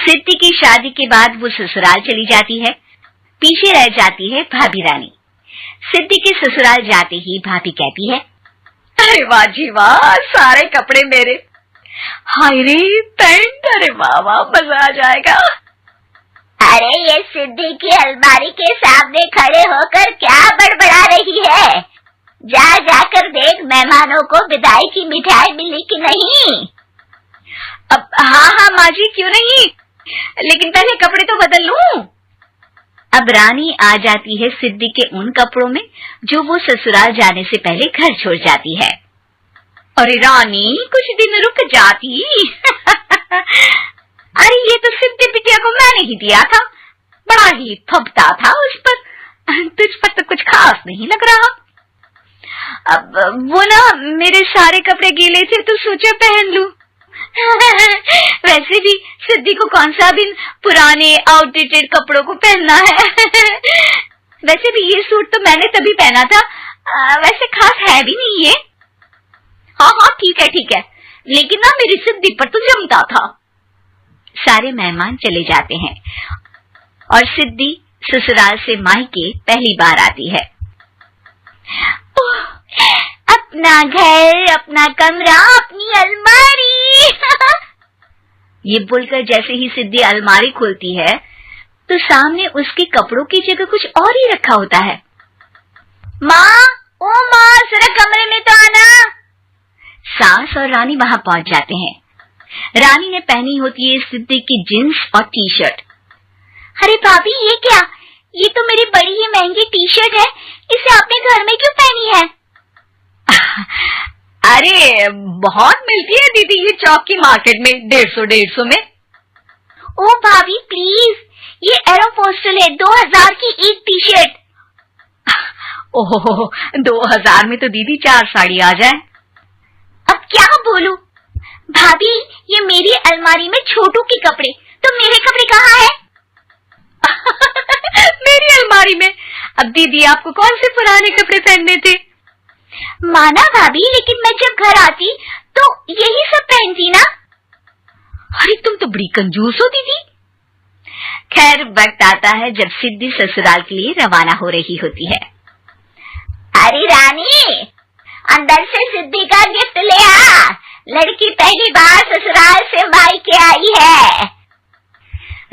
सिद्धि की शादी के बाद वो ससुराल चली जाती है। पीछे रह जाती है भाभी रानी। सिद्धि के ससुराल जाते ही भाभी कहती है, अरे वाह जी वाह, सारे कपड़े मेरे। हाय रे पैंट, अरे वाह वाह, मजा आ जाएगा। अरे ये सिद्धि की अलमारी के सामने खड़े होकर क्या बड़बड़ा रही है? जा जाकर देख मेहमानों को विदाई की मिठाई मिली कि नहीं। अब हाँ माँ जी, क्यों नहीं, लेकिन पहले कपड़े तो बदल लूं। अब रानी आ जाती है सिद्धि के उन कपड़ों में जो वो ससुराल जाने से पहले घर छोड़ जाती है। अरे रानी, कुछ दिन रुक जाती। अरे ये तो सिद्धि बिटिया को मैंने ही दिया था, बड़ा ही थपता था उस पर, तुझ पर तो कुछ खास नहीं लग रहा। अब वो ना मेरे सारे कपड़े गीले थे तो सोचे पहन लूं। वैसे भी सिद्धि को कौन सा दिन पुराने आउटडेटेड कपड़ों को पहनना है। वैसे भी ये सूट तो मैंने तभी पहना था, वैसे खास है भी नहीं ये। हाँ ठीक है, लेकिन ना मेरी सिद्धि पर तो जमता था। सारे मेहमान चले जाते हैं और सिद्धि ससुराल से मायके पहली बार आती है। अपना घर, अपना कमरा, अपनी अलमारी। ये बोलकर जैसे ही सिद्धि अलमारी खोलती है तो सामने उसके कपड़ों की जगह कुछ और ही रखा होता है। माँ, ओ माँ, जरा कमरे में तो आना। सास और रानी वहां पहुंच जाते हैं। रानी ने पहनी होती है सिद्धि की जींस और टी शर्ट। अरे भाभी, ये क्या? ये तो मेरी बड़ी ही महंगी टी शर्ट है, इसे आपने घर में क्यों पहनी है? अरे बहुत मिलती है दीदी ये चौक की मार्केट में, 150 में। ओ भाभी प्लीज, ये एरोपोस्टल है, 2000 की एक टी शर्ट। ओहो, 2000 में तो दीदी 4 साड़ी आ जाए। अब क्या बोलूं? भाभी, ये मेरी अलमारी में छोटू के कपड़े, तो मेरे कपड़े कहाँ है? मेरी अलमारी में? अब दीदी आपको कौन से पुराने कपड़े पहनने थे? माना भाभी, लेकिन मैं जब घर आती तो यही सब पहनती ना। अरे तुम तो बड़ी कंजूस हो दीदी। खैर, वक्त आता है जब सिद्धि ससुराल के लिए रवाना हो रही होती है। अरे रानी, अंदर से सिद्धि का गिफ्ट ले आ, लड़की पहली बार ससुराल से मायके आई है।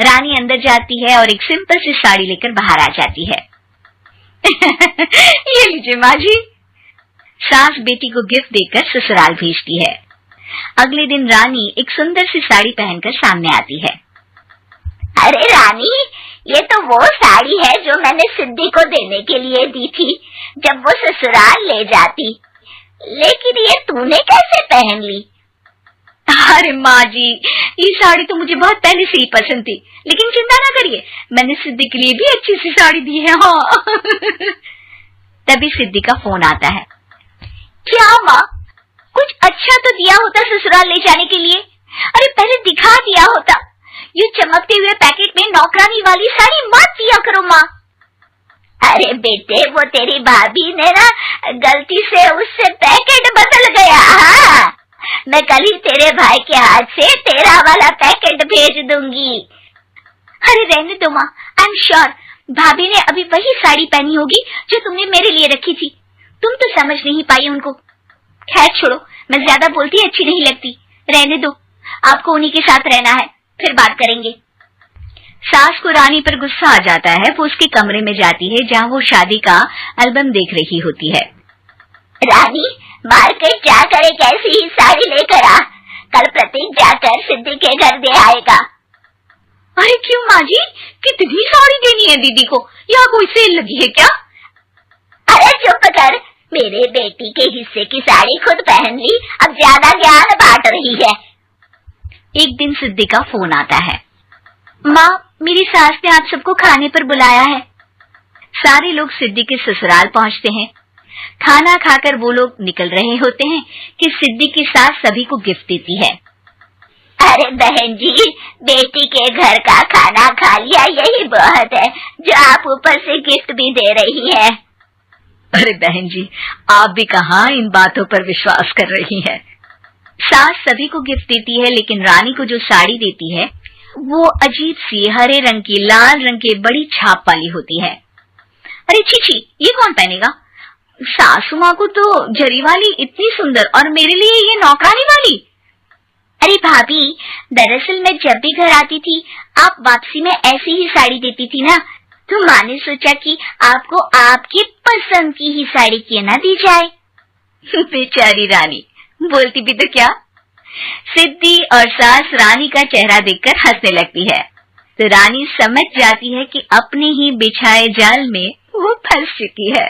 रानी अंदर जाती है और एक सिंपल सी साड़ी लेकर बाहर आ जाती है। ये लीजिए माँ जी। सास बेटी को गिफ्ट देकर ससुराल भेजती है। अगले दिन रानी एक सुंदर सी साड़ी पहनकर सामने आती है। अरे रानी, ये तो वो साड़ी है जो मैंने सिद्धि को देने के लिए दी थी जब वो ससुराल ले जाती, लेकिन ये तूने कैसे पहन ली? अरे माँ जी, ये साड़ी तो मुझे बहुत पहले से ही पसंद थी, लेकिन चिंता ना करिए, मैंने सिद्धि के लिए भी अच्छी सी साड़ी दी है। हाँ। तभी सिद्धि का फोन आता है। क्या माँ, कुछ अच्छा तो दिया होता ससुराल ले जाने के लिए। अरे पहले दिखा दिया होता। ये चमकते हुए पैकेट में नौकरानी वाली साड़ी मत दिया करो माँ। अरे बेटे, वो तेरी भाभी ने ना गलती से उससे पैकेट बदल गया। हाँ, मैं कल ही तेरे भाई के हाथ से तेरा वाला पैकेट भेज दूंगी। अरे रहने दो माँ, आई एम श्योर भाभी ने अभी वही साड़ी पहनी होगी जो तुमने मेरे लिए रखी थी। तुम तो समझ नहीं पाई उनको। खैर छोड़ो, मैं ज्यादा बोलती अच्छी नहीं लगती, रहने दो, आपको उन्हीं के साथ रहना है, फिर बात करेंगे। सास को रानी पर गुस्सा आ जाता है। वो उसके कमरे में जाती है जहाँ वो शादी का एल्बम देख रही होती है। रानी, मार्केट जाकर एक ऐसी ही साड़ी लेकर आ, कल प्रतीक जाकर सिद्धि के घर दे आएगा। अरे क्यों माँ जी, कितनी साड़ी देनी है दीदी को? यहाँ कोई सेल लगी है क्या? अरे चुप कर, मेरे बेटी के हिस्से की साड़ी खुद पहन ली, अब ज्यादा ज्ञान बांट रही है। एक दिन सिद्धि का फोन आता है। माँ, मेरी सास ने आप सबको खाने पर बुलाया है। सारे लोग सिद्धि के ससुराल पहुँचते हैं। खाना खाकर वो लोग निकल रहे होते हैं कि सिद्धि की सास सभी को गिफ्ट देती है। अरे बहन जी, बेटी के घर का खाना खा लिया, यही बहुत है जो आप ऊपर से गिफ्ट भी दे रही है। अरे बहन जी, आप भी कहाँ इन बातों पर विश्वास कर रही हैं। सास सभी को गिफ्ट देती है, लेकिन रानी को जो साड़ी देती है वो अजीब सी हरे रंग की लाल रंग के बड़ी छाप वाली होती है। अरे छी, ये कौन पहनेगा? सासू माँ को तो जरी वाली इतनी सुंदर, और मेरे लिए ये नौकरानी वाली। अरे भाभी, दरअसल मैं जब भी घर आती थी आप वापसी में ऐसी ही साड़ी देती थी ना, तो माँ ने सोचा कि आपको आपकी पसंद की ही साड़ी क्यों ना दी जाए। बेचारी रानी, बोलती भी तो क्या। सिद्धि और सास रानी का चेहरा देखकर हंसने लगती है, तो रानी समझ जाती है कि अपने ही बिछाए जाल में वो फंस चुकी है।